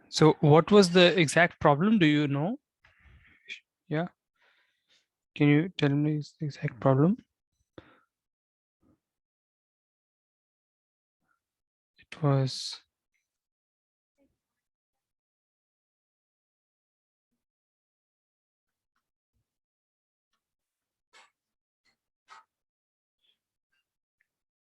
So what was the exact problem? Do you know? Yeah. Can you tell me the exact problem? It was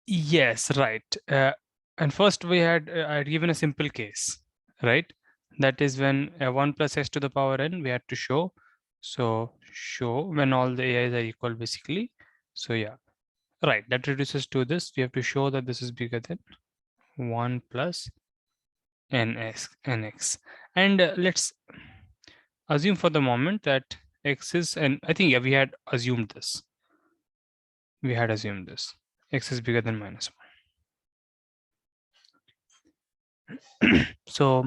yes, right. And first we had I had given a simple case, right? That is when 1 plus s to the power n we had to show. So show when all the ai's are equal basically. So yeah, right. That reduces to this. We have to show that this is bigger than 1 plus nx. And let's assume for the moment that x is, and I think yeah, we had assumed this. We had assumed this. X is bigger than minus 1. So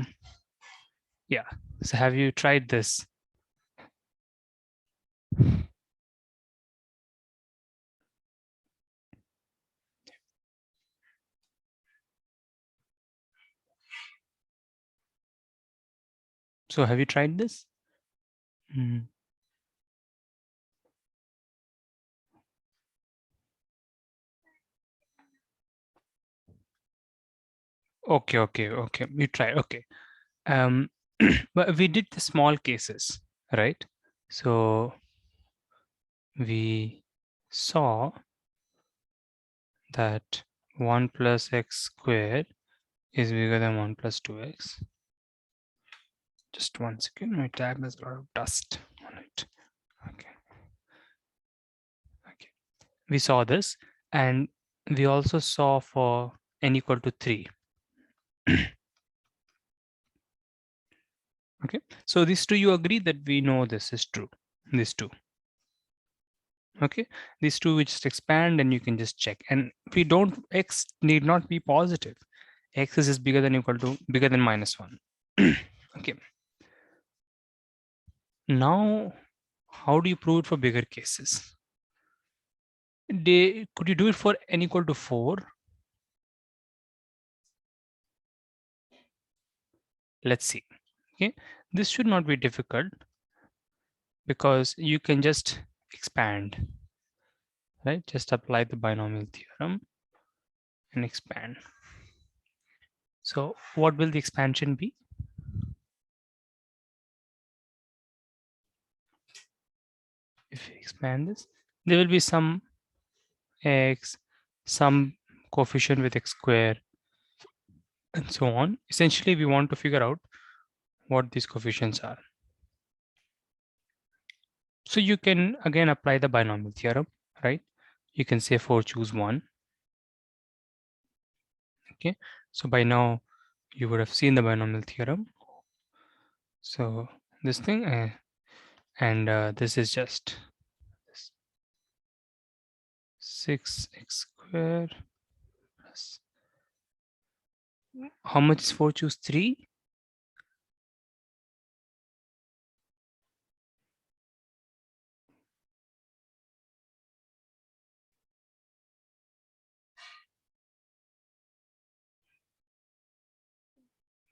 yeah, so have you tried this? So have you tried this? Mm. Okay. We tried. Okay. Um, but we did the small cases, right? So we saw that 1 plus x squared is bigger than 1 plus 2x. Just 1 second, my tab has a lot of dust on it. Okay. We saw this, and we also saw for n equal to 3. Okay, so these two, you agree that we know this is true, these two. Okay, these two we just expand and you can just check, and we don't, x need not be positive. X is bigger than equal to bigger than minus 1. Okay, now how do you prove it for bigger cases? Could you do it for n equal to 4? Let's see. Okay, this should not be difficult because you can just expand, right? Just apply the binomial theorem and expand. So what will the expansion be? If you expand this, there will be some x, some coefficient with x square, and so on. Essentially, we want to figure out what these coefficients are. So you can again apply the binomial theorem, right? You can say 4 choose 1. Okay, so by now you would have seen the binomial theorem. So this thing, and this is just 6x square plus, how much is 4 choose 3?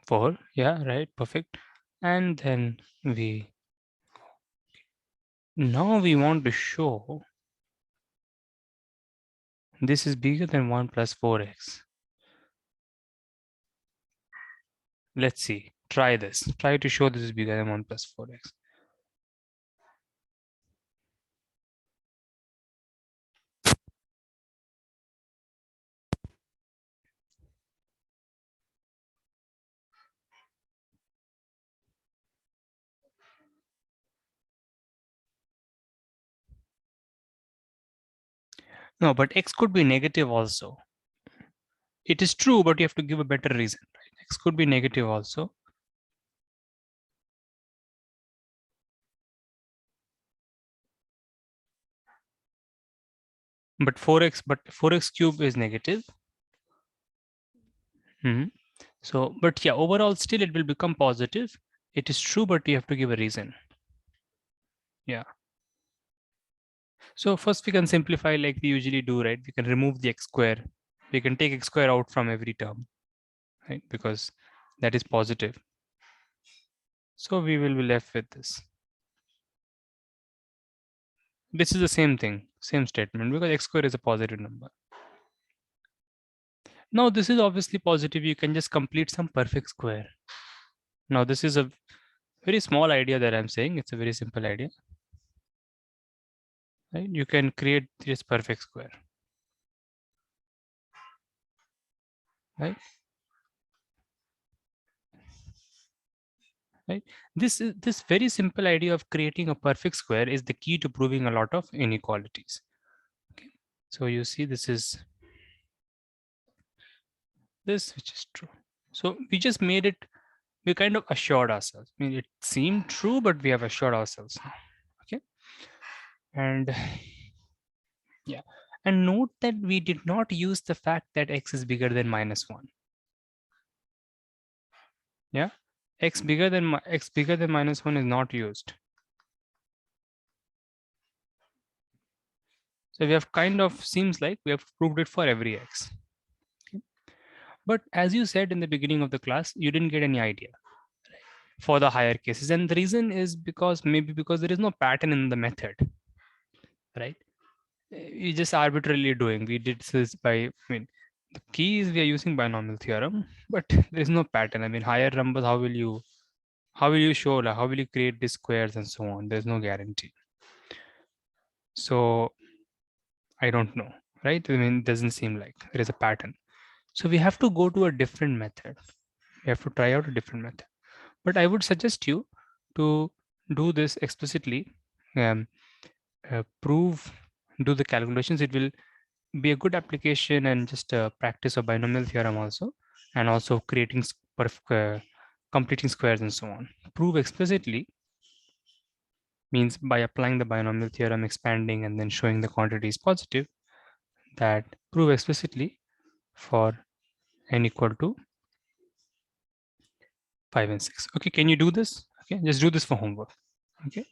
4, yeah, right, perfect. And then now we want to show this is bigger than 1 plus 4x. Let's see, try this. Try to show this is bigger than 1 plus 4x. No, but x could be negative also. It is true, but you have to give a better reason, right? X could be negative also. But 4x cube is negative. So, but yeah, overall still it will become positive. It is true, but you have to give a reason. Yeah. So first we can simplify like we usually do, right? We can remove the x square. We can take x square out from every term, right? Because that is positive. So we will be left with this. This is the same thing, same statement, because x square is a positive number. Now this is obviously positive. You can just complete some perfect square. Now this is a very small idea that I'm saying. It's a very simple idea. Right? You can create this perfect square. Right? Right? This very simple idea of creating a perfect square is the key to proving a lot of inequalities. Okay. So you see this is this, which is true. So we just made it, we kind of assured ourselves. I mean, it seemed true, but we have assured ourselves now. Okay. And yeah. And note that we did not use the fact that x is bigger than -1. Yeah. X bigger than -1 is not used. So we have kind of, seems like we have proved it for every x. Okay. But as you said in the beginning of the class, you didn't get any idea for the higher cases. And the reason is because maybe because there is no pattern in the method, right? You just arbitrarily doing. We did this by, I mean, the key is we are using binomial theorem, but there is no pattern. I mean, higher numbers, how will you show, like, how will you create these squares and so on? There's no guarantee. So I don't know, right? I mean, it doesn't seem like there is a pattern. So we have to go to a different method. We have to try out a different method. But I would suggest you to do this explicitly, um, prove, do the calculations. It will be a good application and just a practice of binomial theorem also, and also creating completing squares and so on. Prove explicitly means by applying the binomial theorem, expanding, and then showing the quantity is positive. That prove explicitly for n equal to 5 and 6. Okay, can you do this? Okay, just do this for homework. Okay.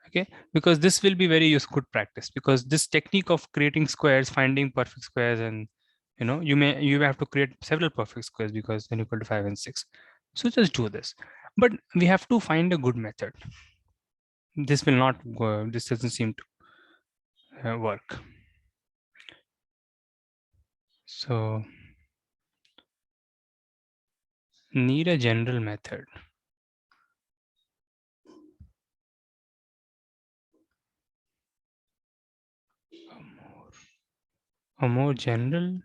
Okay, because this will be very useful, good practice, because this technique of creating squares, finding perfect squares, and you have to create several perfect squares because n equal to 5 and 6. So just do this, but we have to find a good method. This will not go, this doesn't seem to work. So need a general method. A more general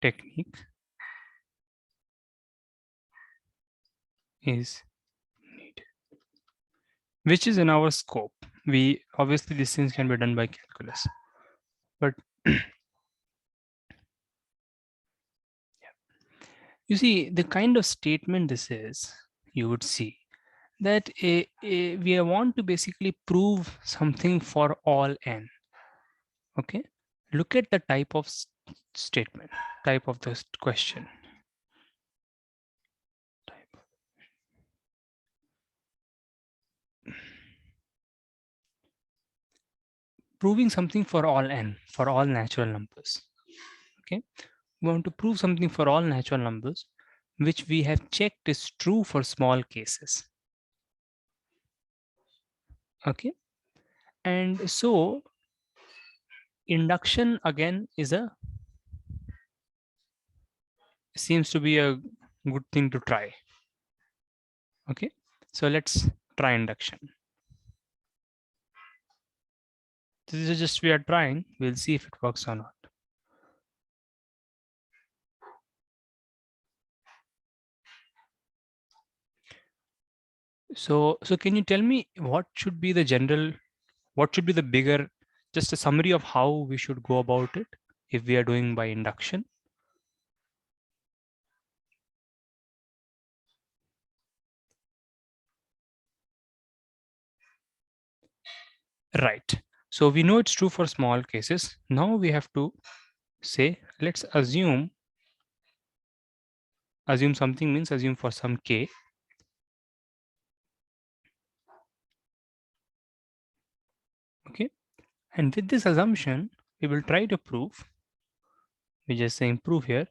technique is needed, which is in our scope. We obviously, these things can be done by calculus, but you see the kind of statement this is, you would see that we want to basically prove something for all n. Okay, look at the type of statement, type of this question. Proving something for all n, for all natural numbers. Okay, we want to prove something for all natural numbers, which we have checked is true for small cases. Okay, and so induction again is a, seems to be a good thing to try. Okay, so let's try induction. This is just, we are trying, we'll see if it works or not. So can you tell me what should be the general, what should be the bigger, just a summary of how we should go about it if we are doing by induction? Right. So we know it's true for small cases. Now we have to say, let's assume something means assume for some k. Okay. And with this assumption, we will try to prove, we're just saying prove here,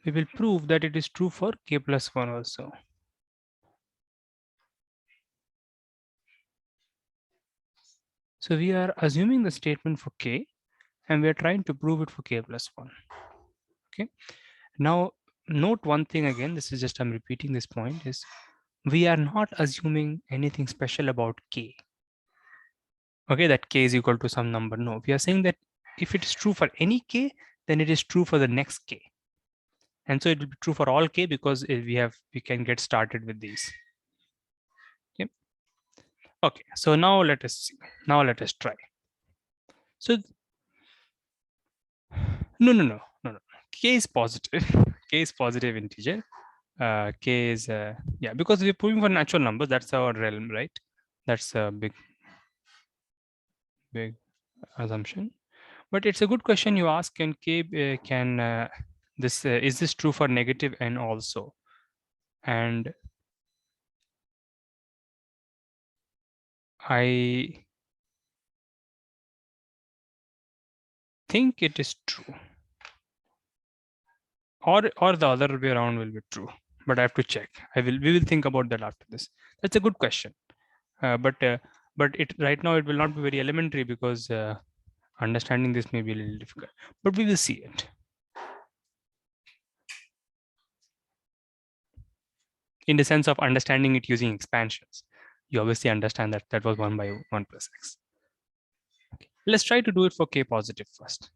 we will prove that it is true for k plus 1 also. So we are assuming the statement for k, and we are trying to prove it for k plus 1. Okay. Now, note one thing again, this is just, I'm repeating this point, is we are not assuming anything special about k. Okay, that k is equal to some number. No, we are saying that if it is true for any k, then it is true for the next k. And so it will be true for all k because we can get started with these. Okay. Okay, so now let us see. Now let us try. So no. K is positive. K is positive integer. K is yeah, because we're proving for natural numbers. That's our realm, right? That's a big assumption. But it's a good question you ask. Can k can this is this true for negative n also? And I think it is true. Or the other way around will be true, but I have to check. We will think about that after this. That's a good question. But it right now it will not be very elementary because understanding this may be a little difficult, but we will see it. In the sense of understanding it using expansions, you obviously understand that that was 1 by 1 plus x. Okay. Let's try to do it for k positive first.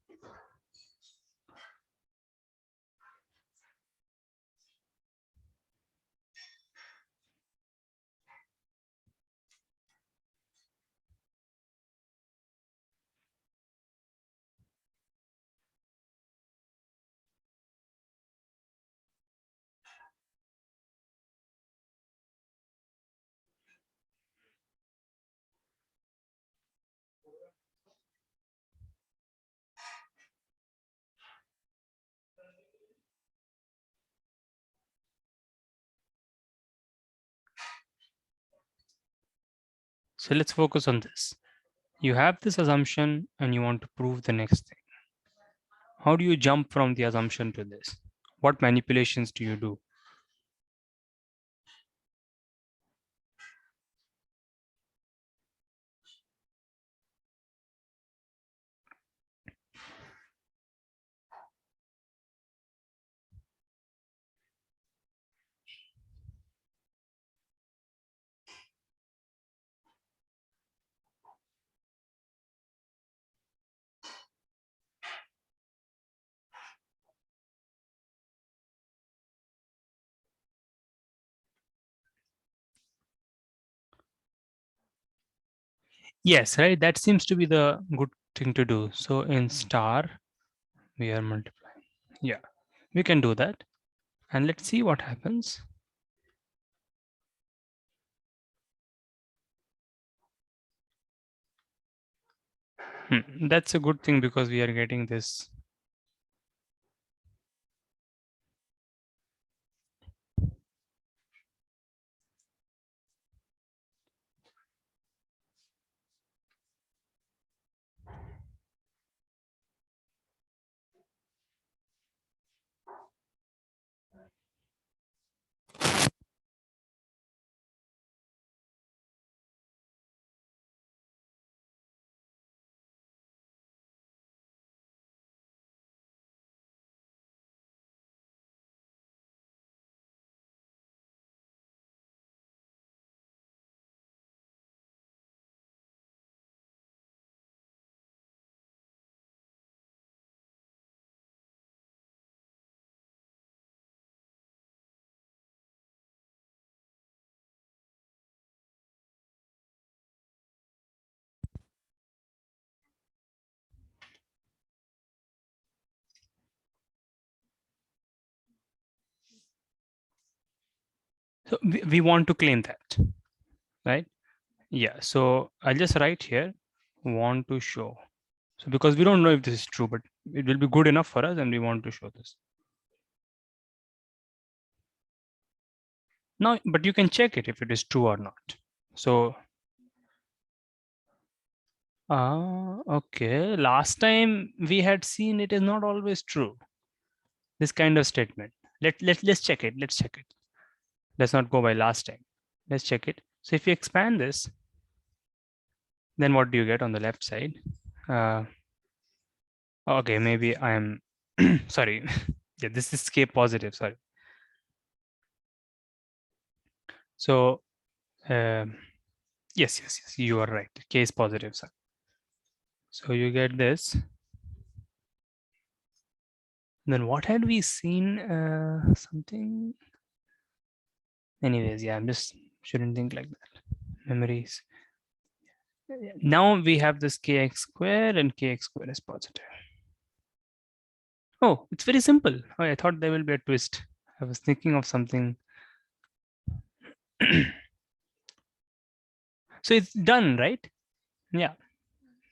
So let's focus on this. You have this assumption and you want to prove the next thing. How do you jump from the assumption to this? What manipulations do you do? Yes, right. That seems to be the good thing to do. So in star, we are multiplying. Yeah, we can do that. And let's see what happens. That's a good thing because we are getting this. So we want to claim that, right? Yeah. So I'll just write here, want to show. So because we don't know if this is true, but it will be good enough for us and we want to show this. Now, but you can check it if it is true or not. So, okay. Last time we had seen it is not always true. This kind of statement. Let's check it. Let's check it. Let's not go by last time. Let's check it. So if you expand this, then what do you get on the left side? Okay, maybe I'm sorry. Yeah, this is k positive. Sorry. So yes, you are right. K is positive. Sorry. So you get this. Then what had we seen? Something. Anyways, yeah, I'm just shouldn't think like that. Memories. Now we have this kx square and kx square is positive. Oh, it's very simple. Oh, I thought there will be a twist. I was thinking of something. So it's done, right? Yeah,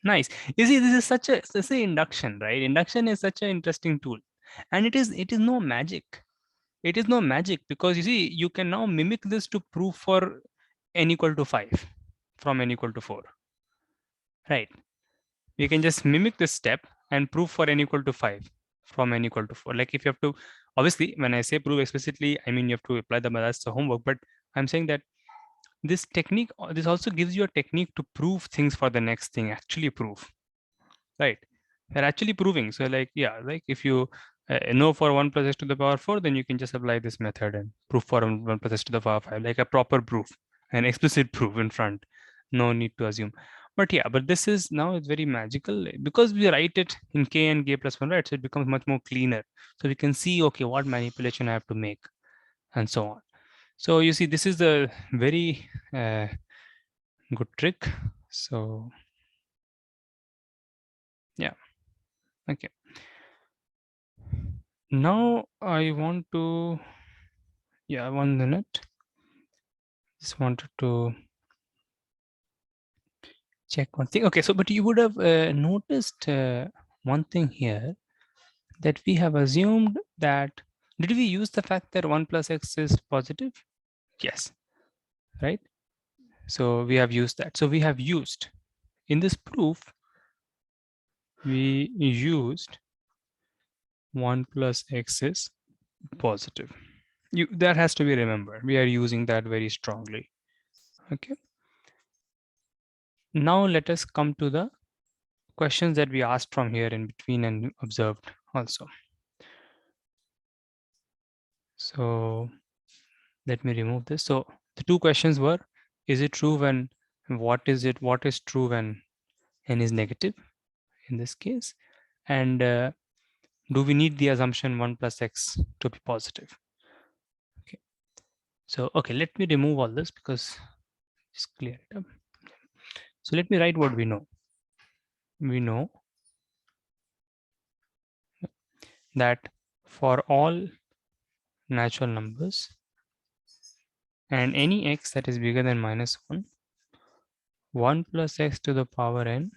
nice. You see, this is induction, right? Induction is such an interesting tool, and it is no magic. It is no magic because you see, you can now mimic this to prove for n equal to 5 from n equal to 4, right? We can just mimic this step and prove for n equal to 5 from n equal to 4. Like if you have to, obviously, when I say prove explicitly, I mean you have to apply that's the homework, but I'm saying that this technique, this also gives you a technique to prove things for the next thing, actually prove, right? They're actually proving. So like, yeah, like if you know for 1 plus s to the power 4, then you can just apply this method and prove for 1 plus s to the power 5, like a proper proof, an explicit proof in front. No need to assume. But yeah, but this is now it's very magical because we write it in k and k plus 1, right? So it becomes much more cleaner. So we can see, okay, what manipulation I have to make and so on. So you see, this is the very good trick. So yeah, okay. Now I want to, yeah, 1 minute. Just wanted to check one thing. Okay, so but you would have noticed one thing here, that we have assumed that, did we use the fact that 1 plus x is positive? Yes, right? So we have used that. So we have used, in this proof, we used 1 plus x is positive. That has to be remembered. We are using that very strongly. Okay. Now let us come to the questions that we asked from here in between and observed also. So let me remove this. So the two questions were, is it true when, what is true when n is negative in this case? And do we need the assumption 1 plus x to be positive? Okay. So, okay, let me remove all this because it's clear it up. So let me write what we know. We know that for all natural numbers and any x that is bigger than minus 1, 1 plus x to the power n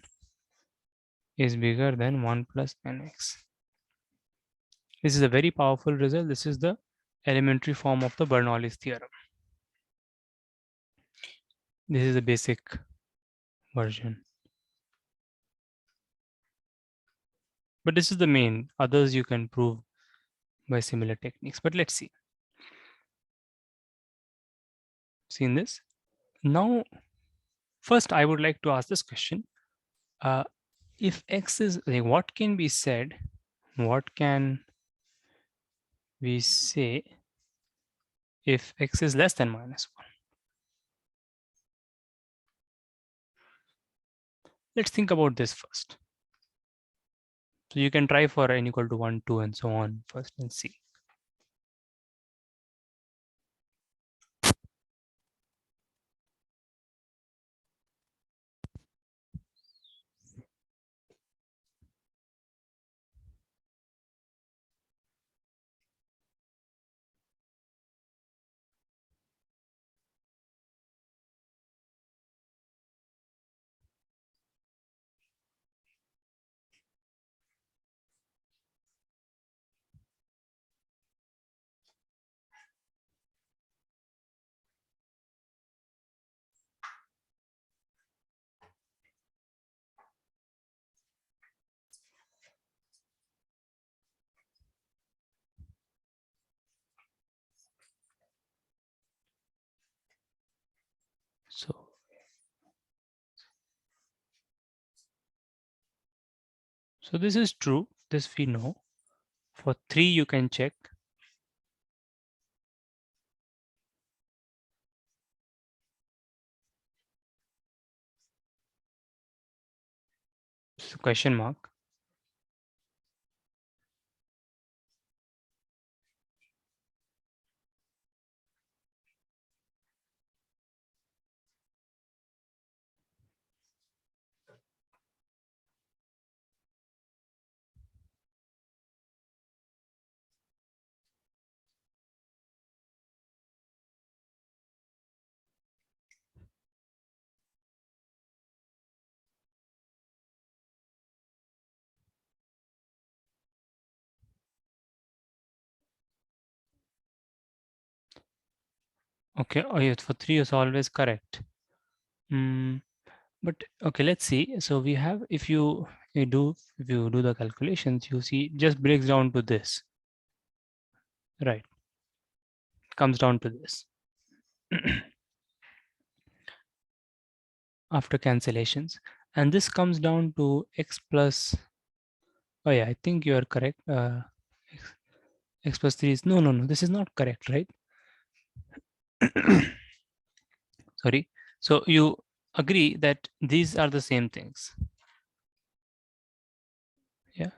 is bigger than 1 plus nx. This is a very powerful result. This is the elementary form of the Bernoulli's theorem. This is the basic version. But this is the main. Others you can prove by similar techniques. But let's see. Seen this? Now, first I would like to ask this question. If x is, like, what can be said? What can we say if x is less than minus 1? Let's think about this first. So you can try for n equal to 1, 2, and so on first and see. So this is true. This we know. For 3, you can check. So question mark. Okay, oh yes, for 3 is always correct. But okay, let's see. So we have, if you do the calculations, you see just breaks down to this, right? Comes down to this after cancellations, and this comes down to x plus. Oh yeah, I think you are correct. X, x plus 3 is no. This is not correct, right? Sorry. So you agree that these are the same things. Yeah.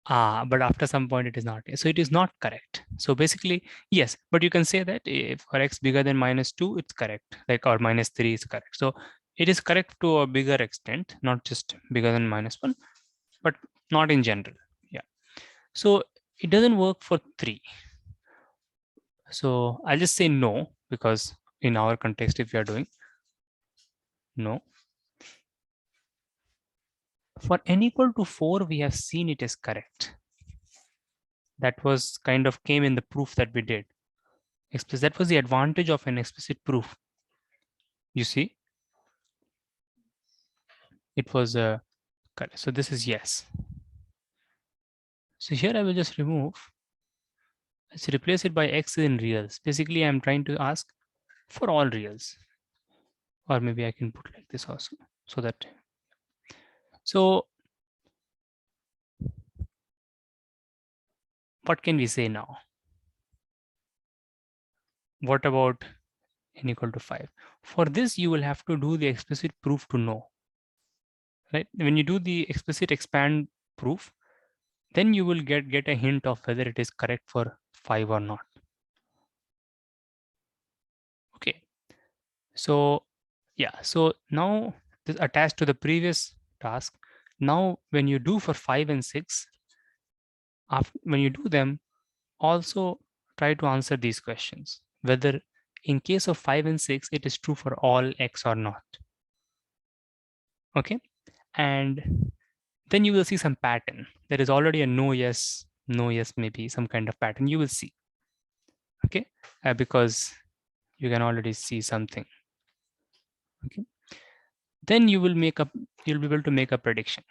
But after some point it is not. So it is not correct. So basically, yes, but you can say that if for x bigger than -2, it's correct. Like, or -3 is correct. So it is correct to a bigger extent, not just bigger than -1, but not in general. Yeah. So it doesn't work for 3. So I'll just say no, because in our context, if you are doing no. For n equal to 4, we have seen it is correct. That was kind of came in the proof that we did. That was the advantage of an explicit proof. You see, it was correct. So this is yes. So here I will just remove. Let's replace it by x in reals. Basically, I'm trying to ask for all reals. Or maybe I can put like this also. So that, so what can we say now? What about n equal to 5? For this, you will have to do the explicit proof to know. Right? When you do the explicit expand proof, then you will get a hint of whether it is correct for 5 or not. Okay. So yeah, so now this attached to the previous task. Now when you do for 5 and 6, when you do them, also try to answer these questions, whether in case of 5 and 6 it is true for all x or not. Okay, and then you will see some pattern. There is already a no yes, maybe some kind of pattern you will see. Okay, because you can already see something. Okay, then you'll be able to make a prediction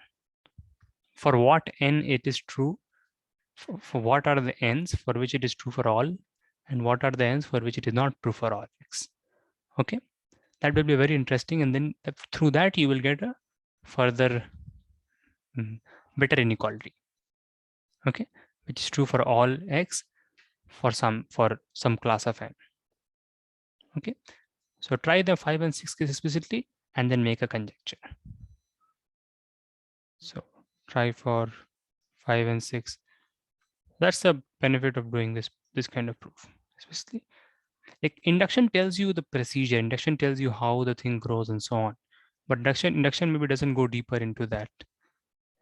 for what n it is true, for what are the n's for which it is true for all, and what are the n's for which it is not true for all x. Okay, that will be very interesting, and then through that you will get a further better inequality. Okay, which is true for all x for some class of n. Okay, so try the 5 and 6 case explicitly and then make a conjecture. So try for 5 and 6. That's the benefit of doing this kind of proof. Especially like induction tells you the procedure, induction tells you how the thing grows and so on. But induction maybe doesn't go deeper into that,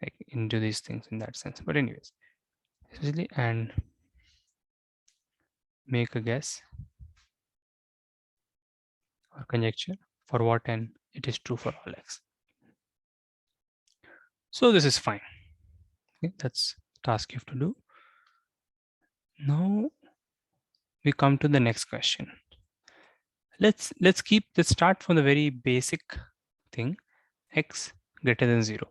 like into these things in that sense. But anyways, especially and make a guess or conjecture for what n it is true for all x. So this is fine. Okay, that's task you have to do. Now we come to the next question. Let's start from the very basic thing, x greater than 0.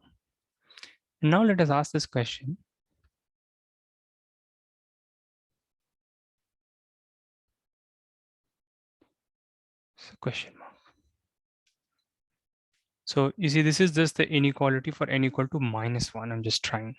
And now let us ask this question. So question mark. So you see, this is just the inequality for n equal to -1. I'm just trying.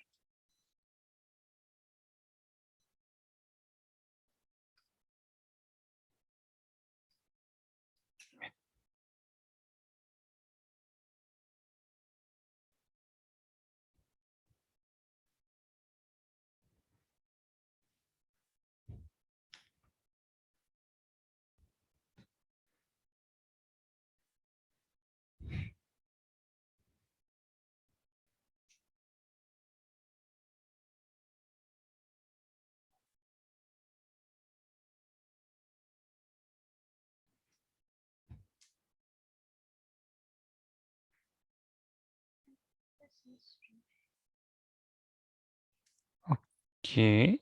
Okay.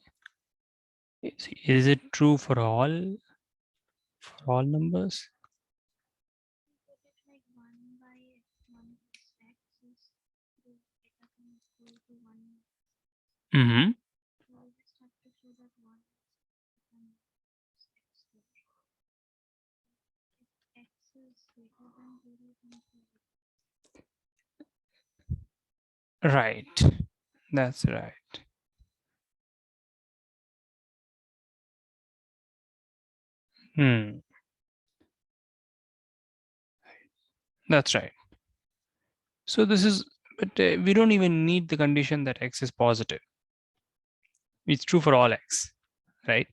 Is it true for all numbers? Mm-hmm. Right. That's right. Hmm. That's right. So this is, but we don't even need the condition that x is positive. It's true for all x, right?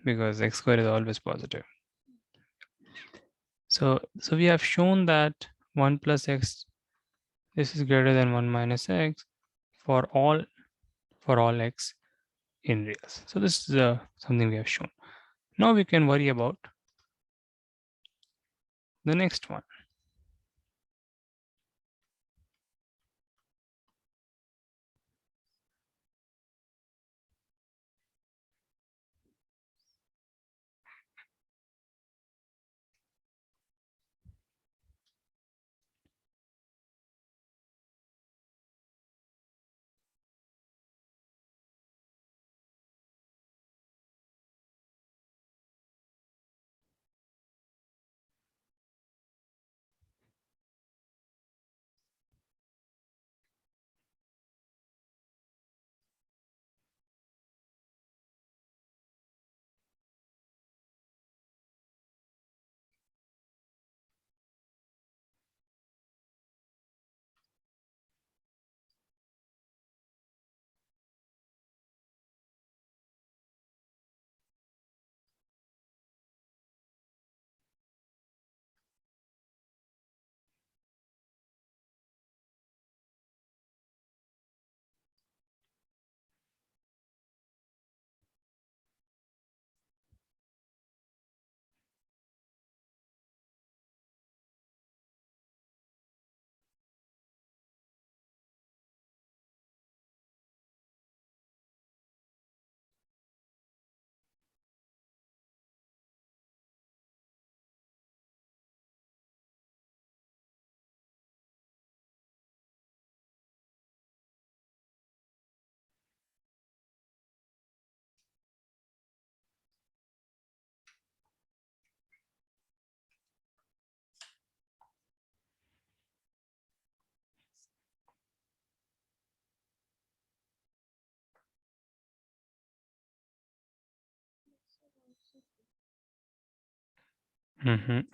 Because x square is always positive. So we have shown that 1 plus x, this is greater than 1 minus x for all x in reals. So this is something we have shown. Now we can worry about the next one.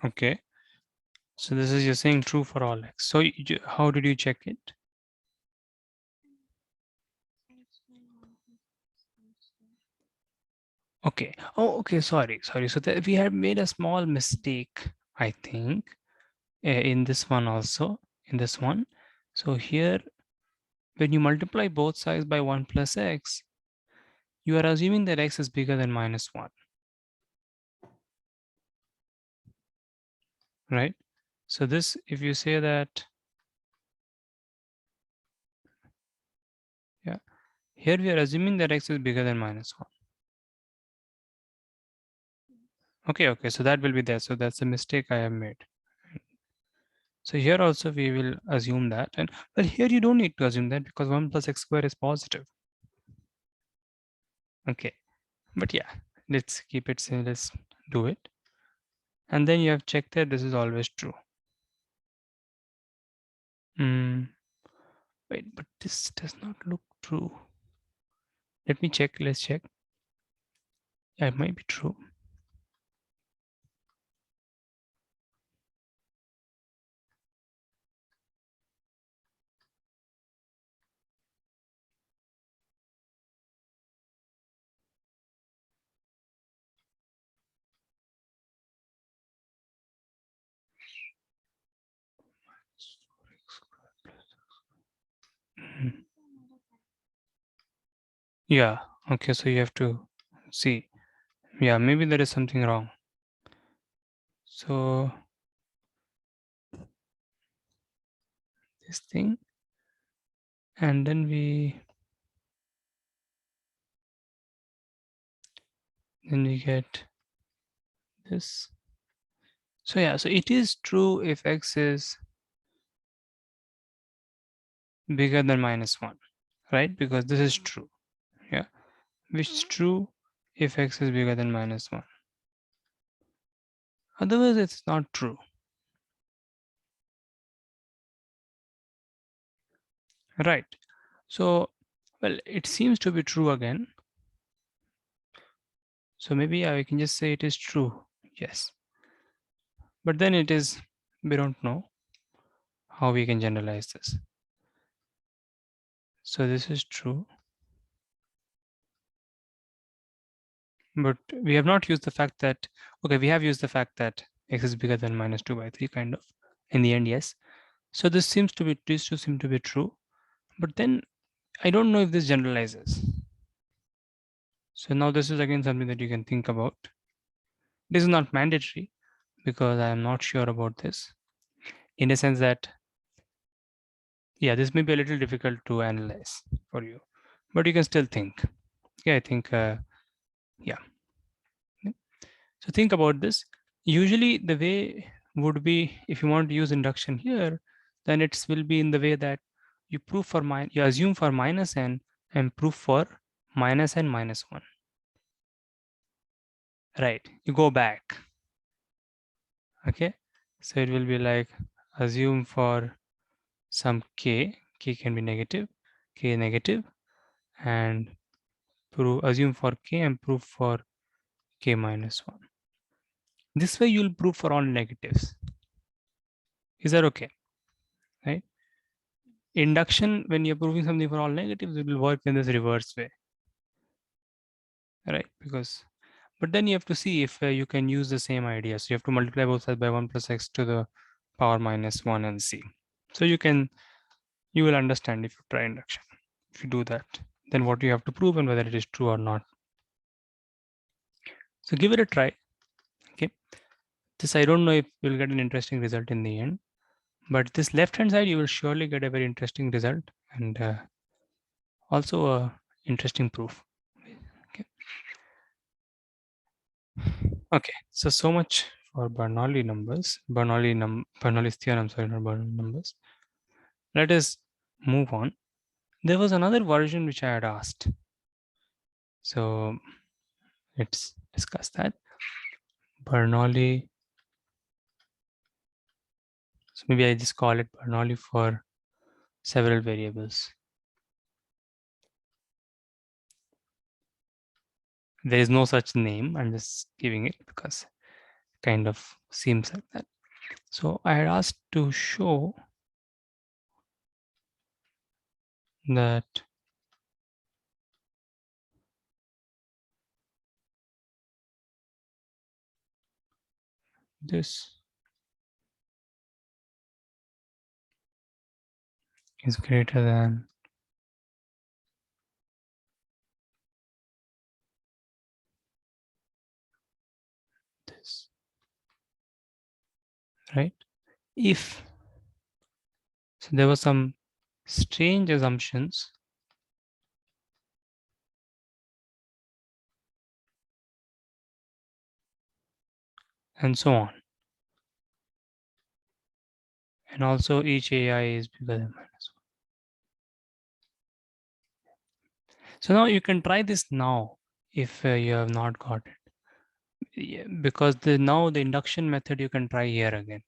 Okay. So this is you're saying true for all x. So how did you check it? Okay. Oh, okay. Sorry. So we had made a small mistake, I think, in this one also. In this one. So here, when you multiply both sides by 1 plus x, you are assuming that x is bigger than -1, right? So this, if you say that, yeah, here we are assuming that x is bigger than -1. Okay. So that will be there. So that's a mistake I have made. So here also we will assume that, and but here you don't need to assume that because 1 plus x square is positive. Okay, but yeah, let's keep it simple. Let's do it. And then you have checked that this is always true. Wait, but this does not look true. Let me check. Let's check. Yeah, it might be true. Mhm. Yeah. Okay. So you have to see. Yeah, maybe there is something wrong. So this thing, and then we get this. So yeah, so it is true if x is bigger than -1, right? Because this is true. Yeah, which is true if x is bigger than -1. Otherwise, it's not true. Right. So, well, it seems to be true again. So maybe I can just say it is true. Yes. But then it is, we don't know how we can generalize this. So this is true. But we have not used the fact that, okay, we have used the fact that x is bigger than -2/3 kind of in the end, yes. So this seems to be, these two seem to be true. But then I don't know if this generalizes. So now this is again something that you can think about. This is not mandatory because I am not sure about this in a sense that, yeah, this may be a little difficult to analyze for you, but you can still think. Yeah, I think, yeah. So think about this. Usually the way would be, if you want to use induction here, then it will be in the way that you prove for you assume for -n and prove for -n -1. Right, you go back. Okay, so it will be like assume for some k can be negative, k negative, and assume for k and prove for k -1. This way you'll prove for all negatives. Is that okay? Right? Induction, when you're proving something for all negatives, it will work in this reverse way. Right? Because, but then you have to see if you can use the same idea. So you have to multiply both sides by 1 plus x to the power -1 and see. So you will understand if you try induction. If you do that, then what you have to prove and whether it is true or not. So give it a try. Okay. This, I don't know if you'll get an interesting result in the end, but this left hand side, you will surely get a very interesting result and also a interesting proof. Okay. Okay. So much for Bernoulli numbers, Bernoulli's theorem, sorry, not Bernoulli numbers. Let us move on. There was another version which I had asked. So let's discuss that. Bernoulli. So maybe I just call it Bernoulli for several variables. There is no such name. I'm just giving it because it kind of seems like that. So I had asked to show that this is greater than this, right? If so, there were some strange assumptions and so on. And also each AI is bigger than -1. So now you can try this now if you have not got it. Yeah, because now the induction method you can try here again.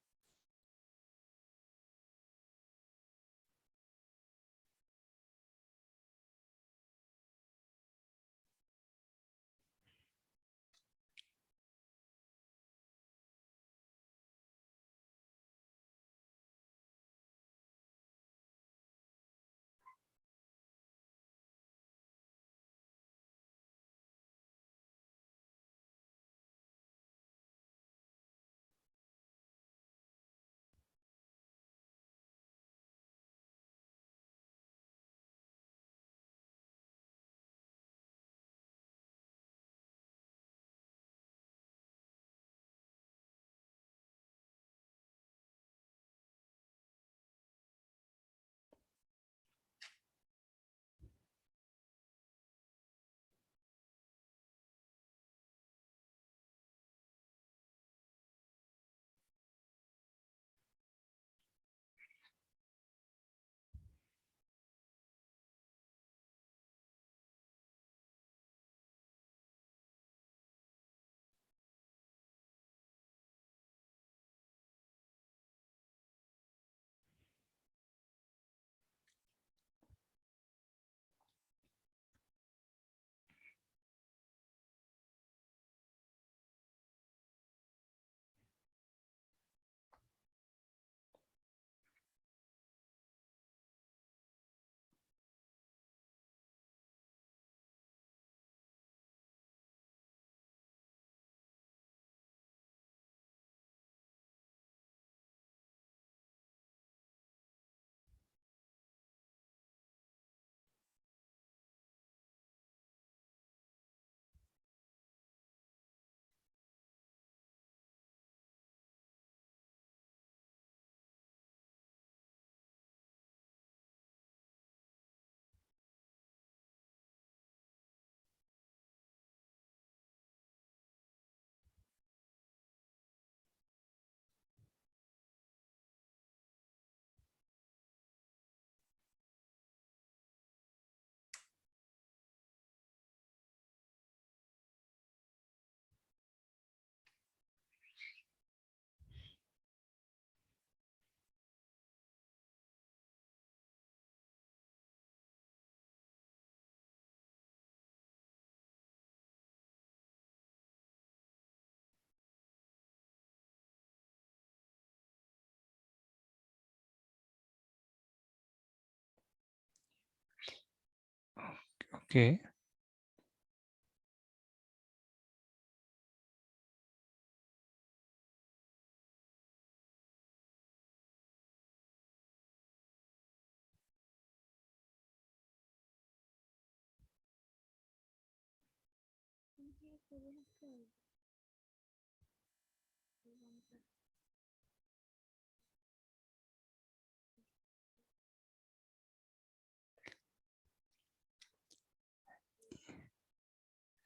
Okay.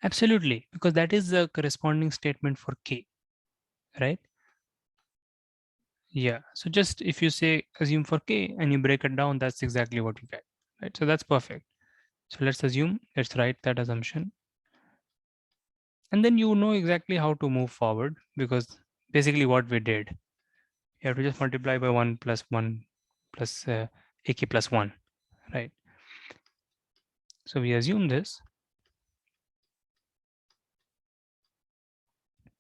Absolutely, because that is the corresponding statement for K, right? Yeah. So just if you say assume for K and you break it down, that's exactly what you get, right? So that's perfect. So let's assume, let's write that assumption. And then you know exactly how to move forward because basically what we did, you have to just multiply by 1 plus AK plus 1, right? So we assume this.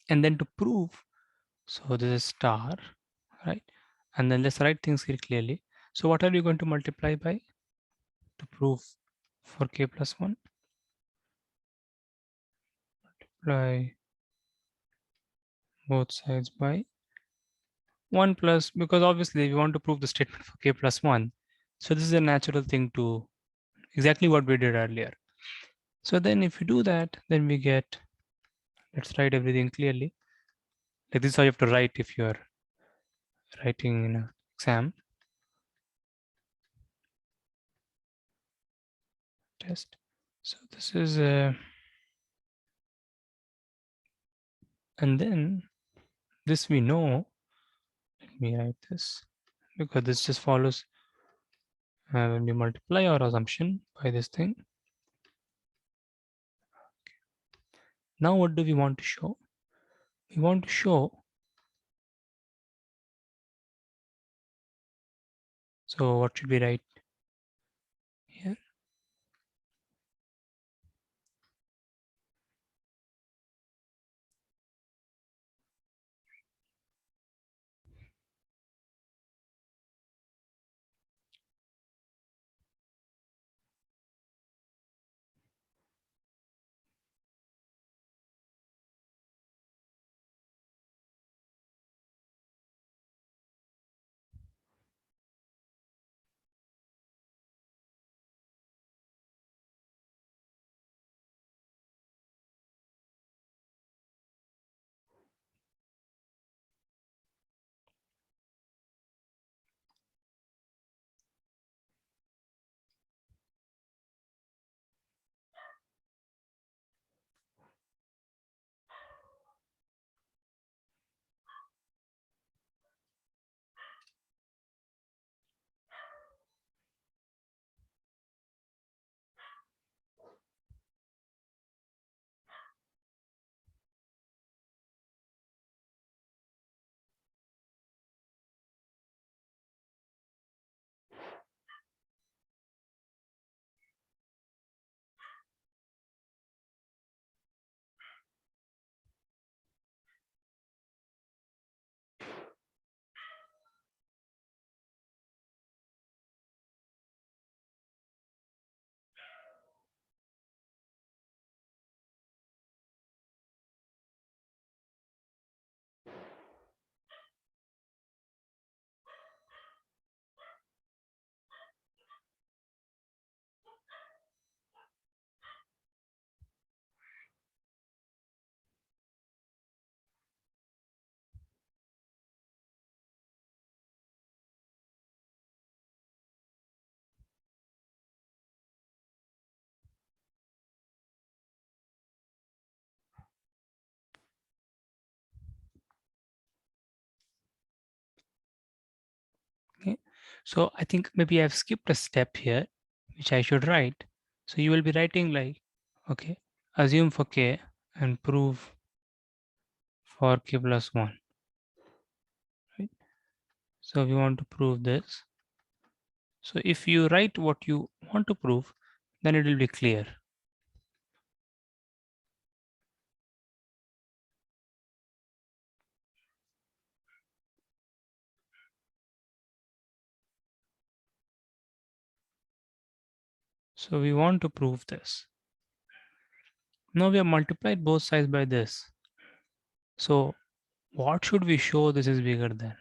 And then to prove, so this is star, right? And then let's write things here clearly. So what are you going to multiply by to prove for K plus 1? Multiply both sides by 1 plus, because obviously we want to prove the statement for K plus 1. So this is a natural thing to exactly what we did earlier. So then if you do that, then we get, let's write everything clearly. Like this is how you have to write if you're writing in an exam test. So this is, and then this we know, let me write this, because this just follows when we multiply our assumption by this thing. Now what do we want to show? We want to show, so what should we write here? Okay. So I think maybe I've skipped a step here, which I should write. So you will be writing like, okay, assume for K and prove for K plus 1, right? So we want to prove this. So if you write what you want to prove, then it will be clear. So we want to prove this. Now we have multiplied both sides by this. So what should we show this is bigger than?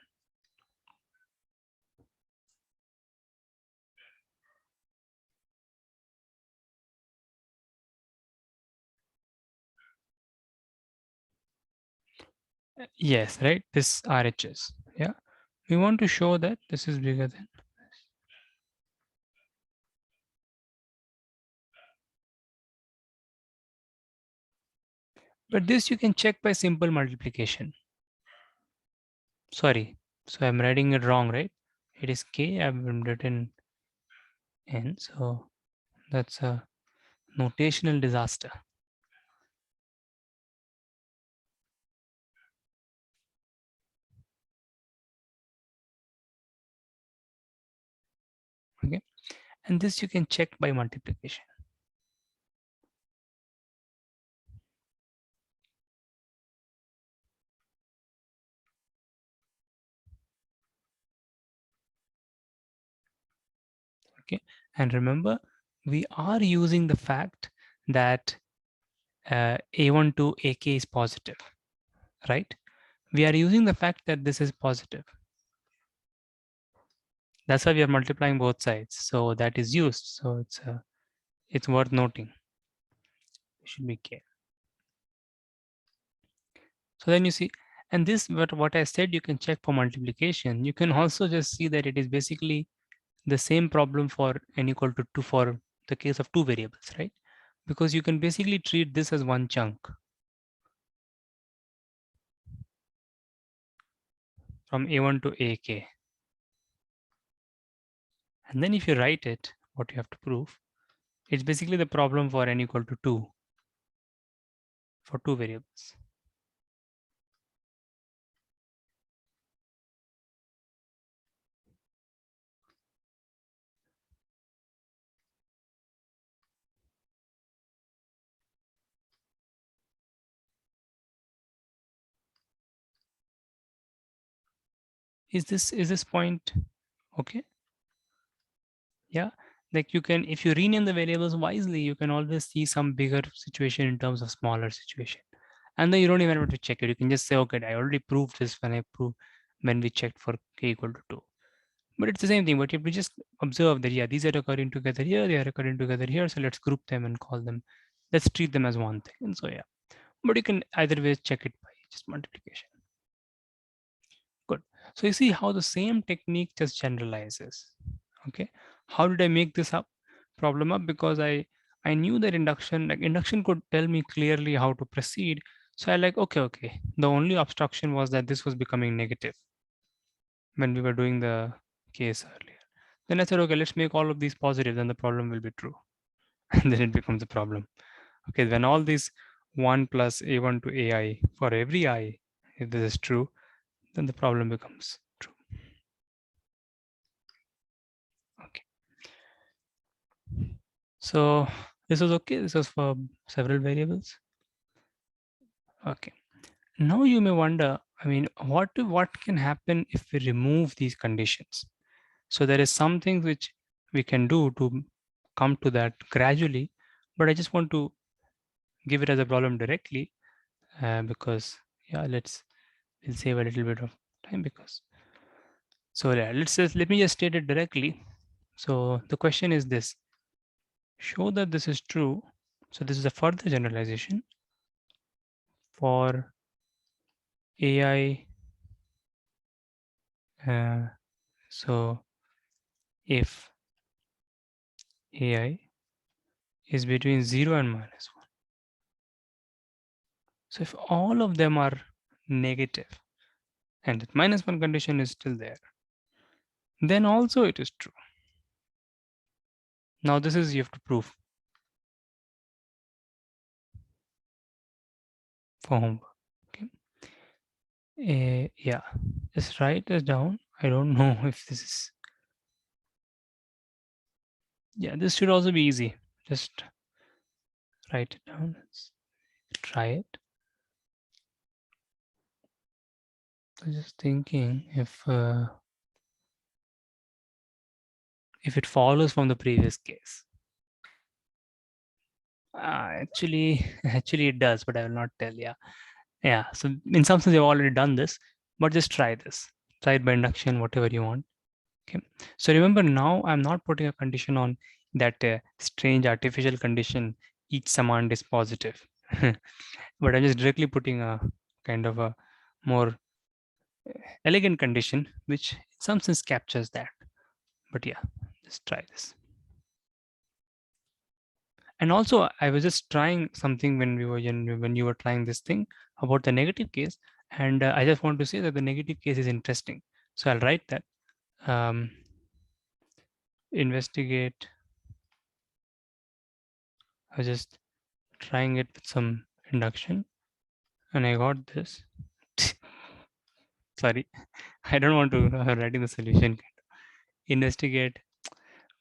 Yes, right? This RHS. Yeah. We want to show that this is bigger than. But this you can check by simple multiplication. Sorry. So I'm writing it wrong, right? It is K. I've written N. So that's a notational disaster. Okay. And this you can check by multiplication. Okay. And remember, we are using the fact that A1 to AK is positive, right? We are using the fact that this is positive. That's why we are multiplying both sides. So that is used. So it's worth noting. It should be K. So then you see, and this what I said, you can check for multiplication. You can also just see that it is basically the same problem for n equal to 2 for the case of two variables, right? Because you can basically treat this as one chunk from A1 to AK. And then if you write it, what you have to prove, it's basically the problem for n equal to 2 for two variables. Is this point okay? Yeah, like you can, if you rename the variables wisely, you can always see some bigger situation in terms of smaller situation. And then you don't even have to check it. You can just say, okay, I already proved this when we checked for k equal to 2. But it's the same thing, but you have to just observe that, yeah, these are occurring together here, they are occurring together here. So let's group them and call them, let's treat them as one thing. And so, yeah, but you can either way check it by just multiplication. Good. So you see how the same technique just generalizes. Okay. How did I make this problem up? Because I knew that induction could tell me clearly how to proceed. So I like, okay. The only obstruction was that this was becoming negative when we were doing the case earlier. Then I said, okay, let's make all of these positive, then the problem will be true. And then it becomes a problem. Okay, when all these 1 plus a1 to ai for every I, if this is true, then the problem becomes true. Okay. So this was okay. This was for several variables. Okay. Now you may wonder, I mean, what can happen if we remove these conditions? So there is something which we can do to come to that gradually, but I just want to give it as a problem directly because yeah, we'll save a little bit of time because. So yeah, let me just state it directly. So the question is this: show that this is true. So this is a further generalization for AI. So if AI is between 0 and -1, so if all of them are negative and that -1 condition is still there, then also it is true. Now this is you have to prove for homework. Okay. Yeah, just write this down. I don't know if this is. Yeah, this should also be easy. Just write it down. Let's try it. I was just thinking if it follows from the previous case. Actually, it does, but I will not tell. Yeah. So in some sense, you've already done this, but just try this. Try it by induction, whatever you want. Okay. So remember, now I'm not putting a condition on that strange artificial condition. Each summand is positive, but I'm just directly putting a kind of a more elegant condition, which in some sense captures that. But yeah, just try this. And also, I was just trying something when when you were trying this thing about the negative case, and I just want to say that the negative case is interesting. So I'll write that. Um, Investigate. I was just trying it with some induction, and I got this. Sorry, I don't want to writing the solution. Investigate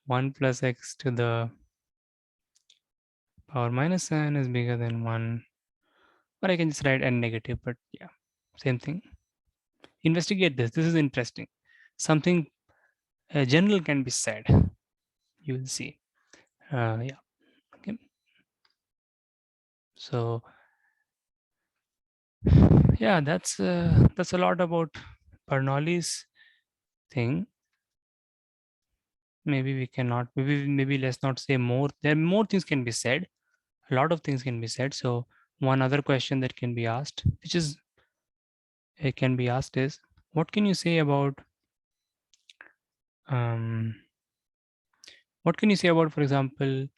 1 plus x to the power minus n is bigger than 1. Or I can just write n negative, but yeah, same thing. Investigate this. This is interesting. Something general can be said. You will see. Yeah. Okay. So yeah, that's a lot about Bernoulli's thing. Maybe we cannot. Maybe let's not say more. There more things can be said. A lot of things can be said. So one other question that can be asked, which is it can be asked is, what can you say about um, what can you say about, for example,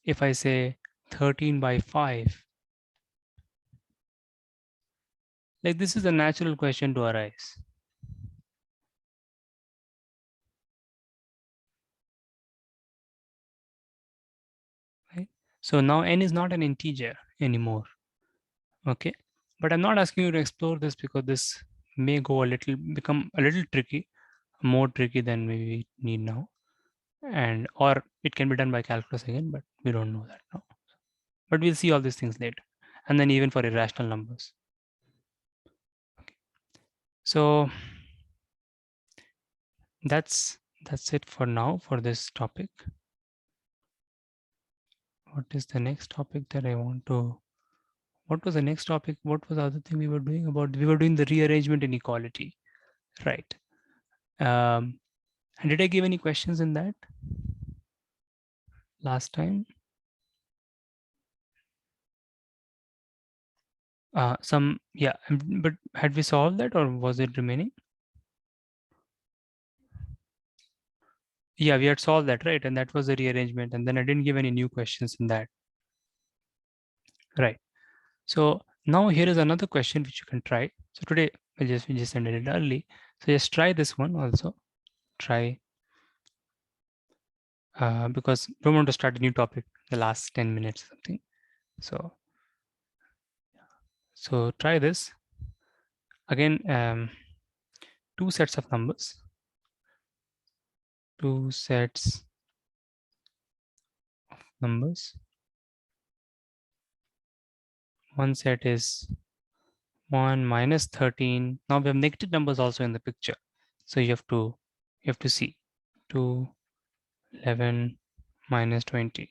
if I say 13 by 5? Like this is a natural question to arise. Right? So now n is not an integer anymore. Okay. But I'm not asking you to explore this because this may become a little tricky, more tricky than maybe we need now. And or it can be done by calculus again, but we don't know that now. But we'll see all these things later. And then even for irrational numbers. Okay. So that's it for now for this topic. What is the next topic that I want to? What was the next topic? What was the other thing we were doing about? We were doing the rearrangement inequality, right? And did I give any questions in that last time? Some, yeah, but had we solved that or was it remaining? Yeah, we had solved that, right? And that was the rearrangement. And then I didn't give any new questions in that, right? So now here is another question which you can try. So today we just ended it early. So just try this one also. Try because don't want to start a new topic the last 10 minutes or something. So try this again. Two sets of numbers. Two sets of numbers. One set is 1 minus 13. Now we have negative numbers also in the picture. So you have to see 2, 11 minus 20.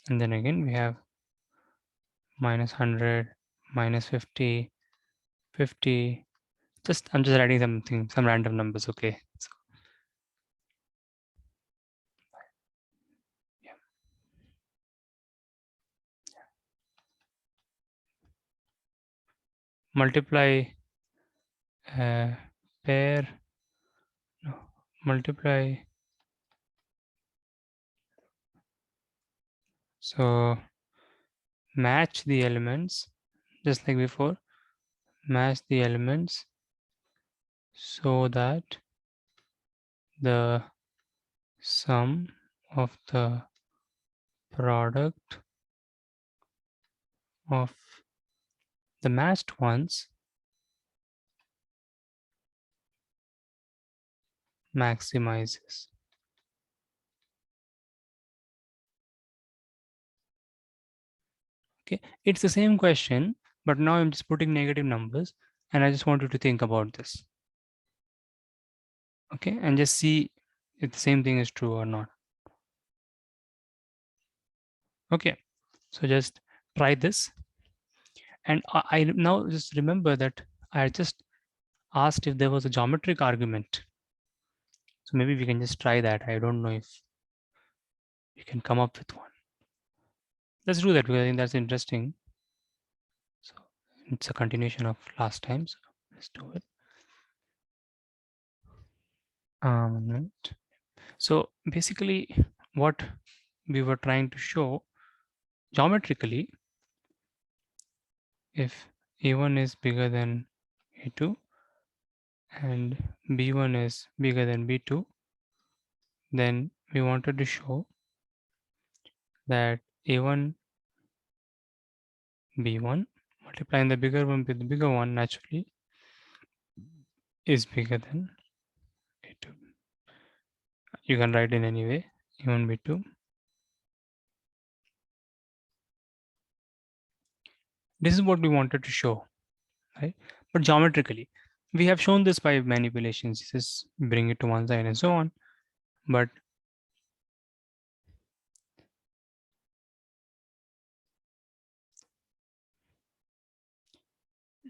And then again we have minus 100, minus 50, 50. I'm just writing something, some random numbers, okay? So, yeah. Multiply pair, no, multiply. So match the elements, just like before, match the elements so that the sum of the product of the matched ones maximizes. Okay, it's the same question, but now I'm just putting negative numbers and I just want you to think about this. Okay, and just see if the same thing is true or not. Okay, so just try this. And I now just remember that I just asked if there was a geometric argument. So maybe we can just try that. I don't know if we can come up with one. Let's do that because I think that's interesting. So it's a continuation of last time. So let's do it. Minute. So basically, what we were trying to show geometrically, if A1 is bigger than A2 and B1 is bigger than B2, then we wanted to show that A1 B1 multiplying the bigger one with the bigger one naturally is bigger than A2. You can write in any way, A1 B2. This is what we wanted to show, right? But geometrically, we have shown this by manipulations. Just bring it to one side and so on. But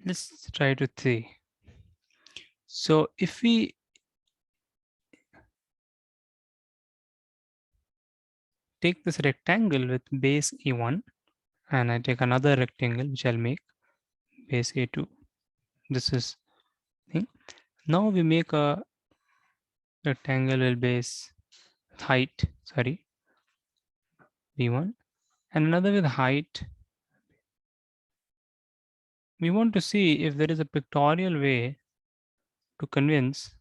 let's try to see. So if we take this rectangle with base A1 and I take another rectangle which I'll make base A2. This is thing. Now we make a rectangle with base height, sorry, B1 and another with height. We want to see if there is a pictorial way to convince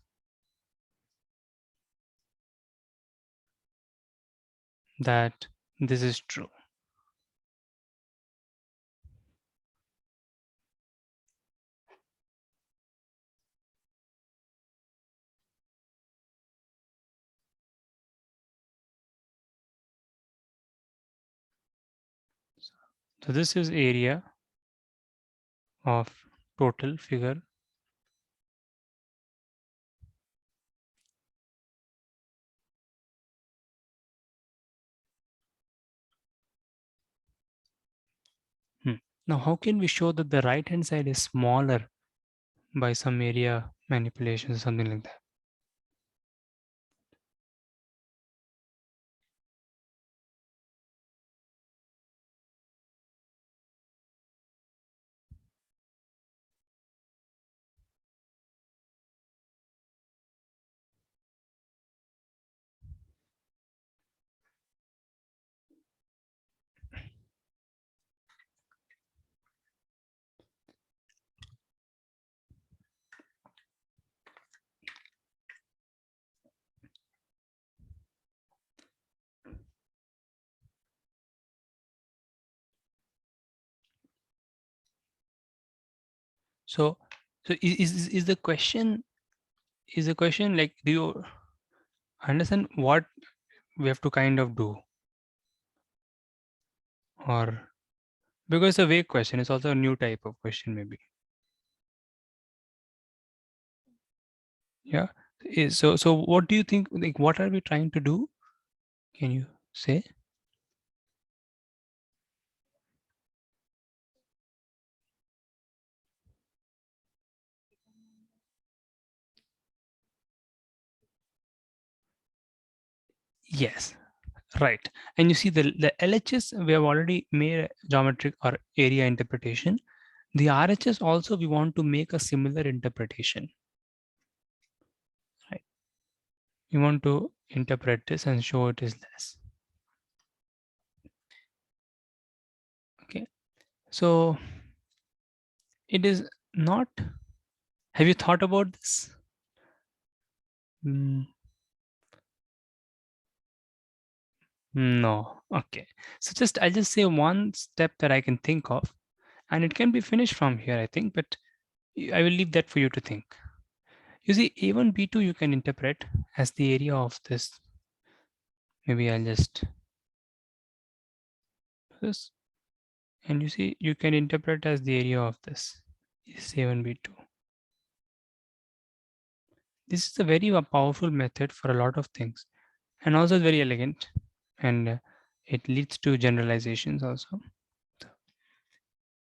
that this is true. So this is area of total figure. Now, how can we show that the right hand side is smaller by some area manipulation or something like that? So, so is the question like, do you understand what we have to kind of do? Or because it's a vague question, it's also a new type of question, maybe. Yeah. So what do you think? Like, what are we trying to do? Can you say? Yes. Right. And you see the LHS, we have already made a geometric or area interpretation. The RHS also, we want to make a similar interpretation. Right. We want to interpret this and show it is less. Okay. So it is not. Have you thought about this? No. Okay. So I'll just say one step that I can think of, and it can be finished from here, I think, but I will leave that for you to think. You see, A1, B2 you can interpret as the area of this. Maybe I'll just do this. And you see, you can interpret as the area of this is A1, B2. This is a very powerful method for a lot of things, and also very elegant. And it leads to generalizations also.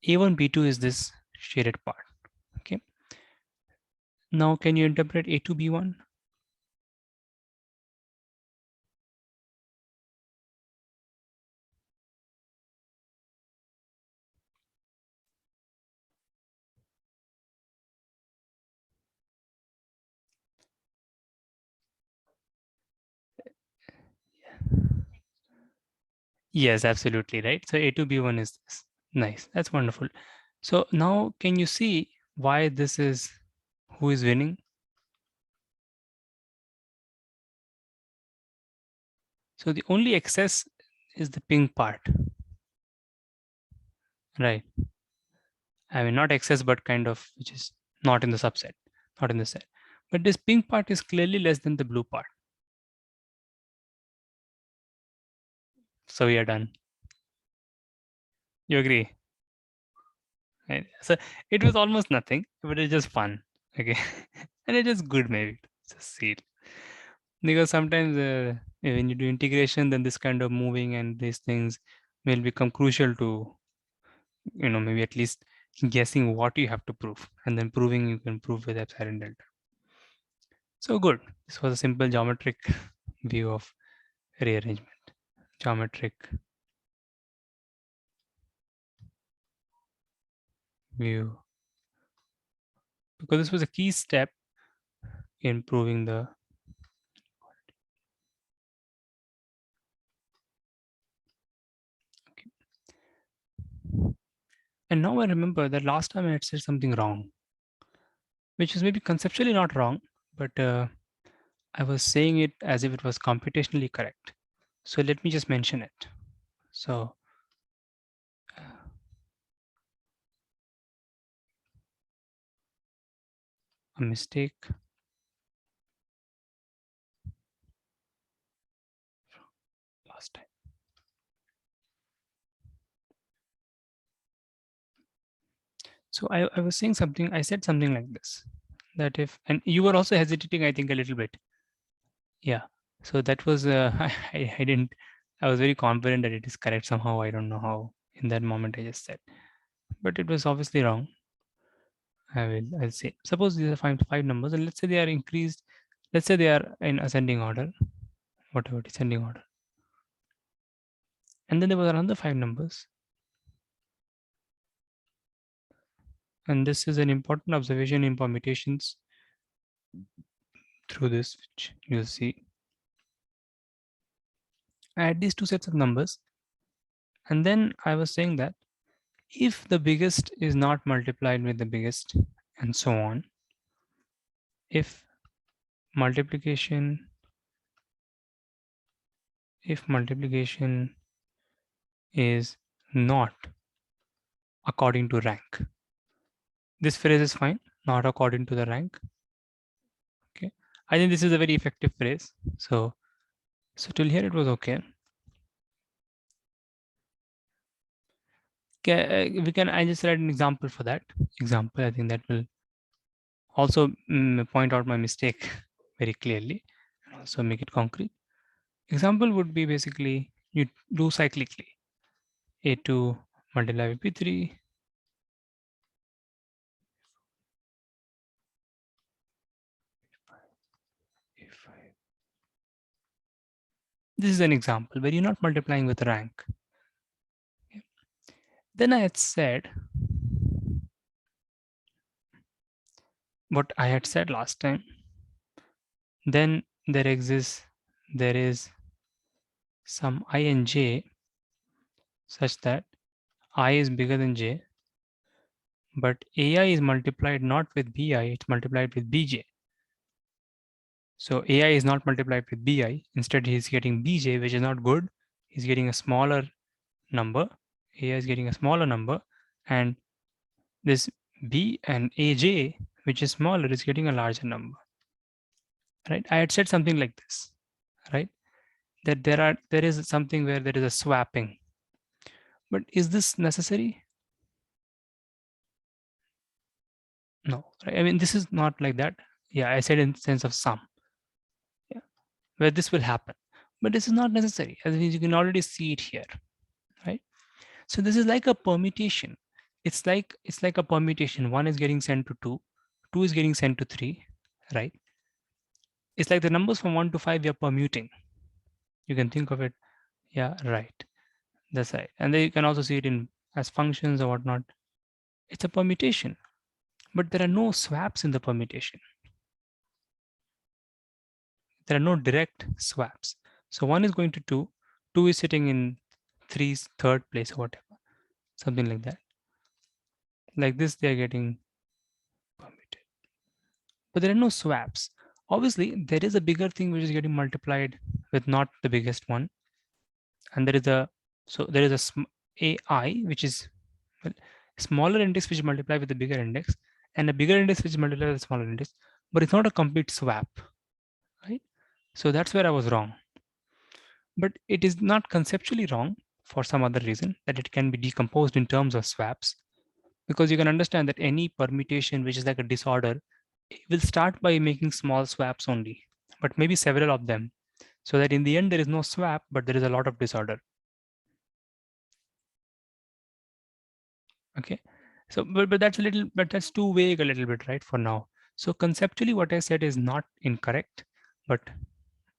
A1, B2 is this shaded part. Okay. Now, can you interpret A2, B1? Yes, absolutely right. So A2, B1 is this. Nice. That's wonderful. So now can you see why this is who is winning? So the only excess is the pink part, right? I mean, not excess, but kind of, which is not in the subset, not in the set. But this pink part is clearly less than the blue part. So we are done. You agree? Right? So it was almost nothing, but it's just fun. Okay. And it is good maybe to just see it. Because sometimes when you do integration, then this kind of moving and these things will become crucial to, maybe at least guessing what you have to prove, and then proving you can prove with epsilon delta. So good. This was a simple geometric view of rearrangement. Geometric view. Because this was a key step in proving the okay. And now I remember that last time I had said something wrong, which is maybe conceptually not wrong, but I was saying it as if it was computationally correct. So let me just mention it. So a mistake last time. So I was saying something, I said something like this, that if, and you were also hesitating, I think a little bit. Yeah. So that was, I didn't, I was very confident that it is correct somehow. I don't know how in that moment I just said, but it was obviously wrong. I'll say, suppose these are five numbers and let's say they are increased. Let's say they are in ascending order, whatever descending order. And then there was another five numbers. And this is an important observation in permutations through this, which you'll see. I had these two sets of numbers. And then I was saying that if the biggest is not multiplied with the biggest, and so on, if multiplication is not according to rank, this phrase is fine, not according to the rank. Okay, I think this is a very effective phrase. So till here it was okay. We can, I just write an example for that example. I think that will also point out my mistake very clearly and also make it concrete. Example would be basically you do cyclically A2 multiplied with P3 A5. This is an example where you're not multiplying with rank. Okay. Then I had said what I had said last time. Then there is some I and j such that I is bigger than j, but AI is multiplied not with BI, it's multiplied with BJ. So AI is not multiplied with BI. Instead, he's getting BJ, which is not good. He's getting a smaller number. AI is getting a smaller number. And this B and AJ, which is smaller, is getting a larger number. Right? I had said something like this, right? That there is something where there is a swapping. But is this necessary? No. Right? I mean, this is not like that. Yeah, I said in sense of sum. Yeah, where this will happen. but this is not necessary, as you can already see it here, right? So this is like a permutation. It's like a permutation. 1 is getting sent to 2, 2 is getting sent to 3, right? It's like the numbers from 1 to 5 we are permuting. You can think of it, yeah, right. That's right. And then you can also see it in as functions or whatnot. It's a permutation, but there are no swaps in the permutation. There are no direct swaps. So 1 is going to 2, 2 is sitting in 3's third place or whatever, something like that. Like this, they're getting permuted. But there are no swaps. Obviously, there is a bigger thing which is getting multiplied with not the biggest one. And there is a, so there is a AI, which is, well, smaller index which multiply with the bigger index, and a bigger index which multiply with a smaller index, but it's not a complete swap, right? So that's where I was wrong. But it is not conceptually wrong for some other reason, that it can be decomposed in terms of swaps, because you can understand that any permutation which is like a disorder will start by making small swaps only, but maybe several of them, so that in the end there is no swap, but there is a lot of disorder. Okay, so but that's a little, but that's too vague a little bit, right, for now. So conceptually what I said is not incorrect, but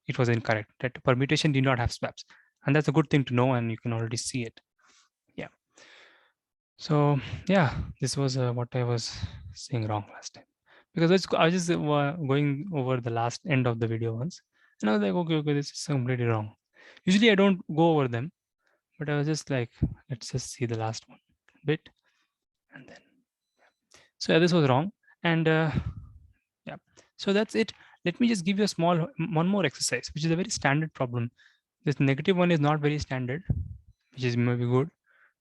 it was incorrect, that permutation did not have swaps, and that's a good thing to know, and you can already see it. Yeah. So yeah, this was what I was saying wrong last time, because I was just going over the last end of the video once, and I was like, okay, this is completely wrong. Usually I don't go over them, but I was just like, let's just see the last one bit, and then, so yeah, this was wrong, and yeah, so that's it. Let me just give you a small one more exercise, which is a very standard problem. This negative one is not very standard, which is maybe good,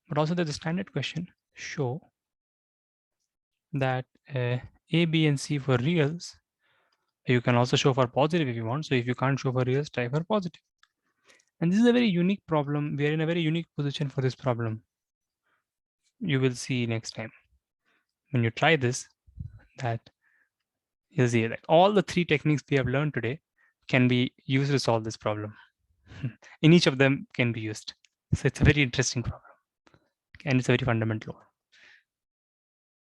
but also there's a standard question. Show that A, B, and C for reals. You can also show for positive if you want. So if you can't show for reals, try for positive. And this is a very unique problem. We are in a very unique position for this problem. You will see next time when you try this, that you'll see that all the 3 techniques we have learned today can be used to solve this problem. In each of them can be used. So it's a very interesting problem, and it's a very fundamental one.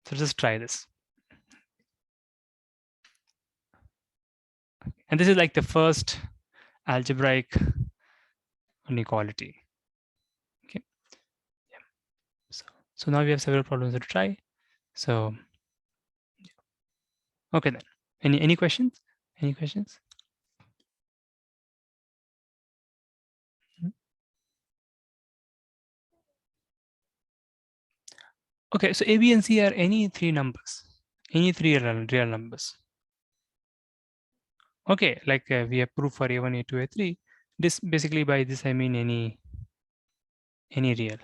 So just try this. And this is like the first algebraic inequality. Okay. Yeah. So now we have several problems to try. So okay then. Any questions? Any questions? Okay, so A, B, and C are any 3 numbers, any 3 real numbers. Okay, like we have proof for A1, A2, A3. This basically, by this I mean any real.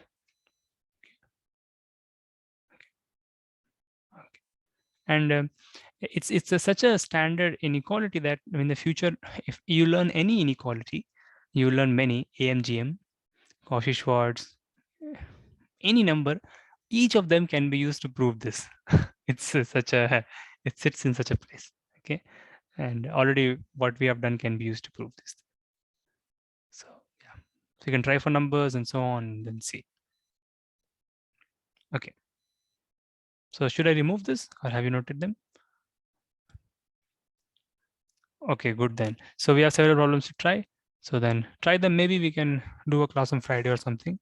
Okay. And it's such a standard inequality that in the future, if you learn any inequality, you learn many AMGM, Cauchy-Schwarz, any number, each of them can be used to prove this. It's such a, it sits in such a place. Okay, and already what we have done can be used to prove this. So yeah, so you can try for numbers and so on, and then see. Okay, so should I remove this, or have you noted them? Okay, good then. So we have several problems to try. So then try them. Maybe we can do a class on Friday or something.